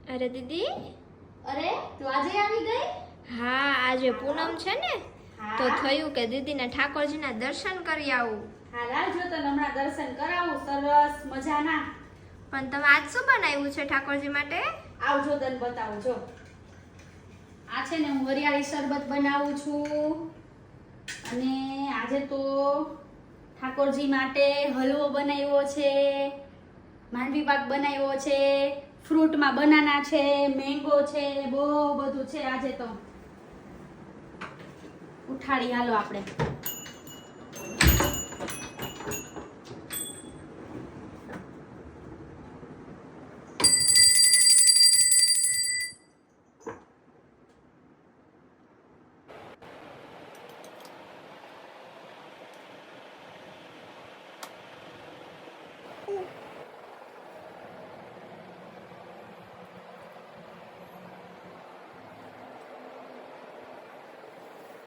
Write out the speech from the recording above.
અરે દીદી, અરે તું આજે આવી ગઈ? હા આજે પૂનમ છે ને, હા. તો થયું કે દીદીના ઠાકોરજીના દર્શન કરી આવું. હા લાવજો તને હમણાં દર્શન કરાવું સરસ મજાના. પણ તમે આજ શું બનાવ્યું છે ઠાકોરજી માટે? આવજો તને બતાવું જો. આ છે ને હું વરિયાળી શરબત બનાવું છું અને આજે તો ઠાકોરજી માટે હલવો બનાવ્યો છે, માંડવી પાક બનાવ્યો છે, ફ્રૂટમાં બનાના છે, મેંગો છે, બહુ બધું છે આજે તો. ઉઠાડી હાલો આપણે.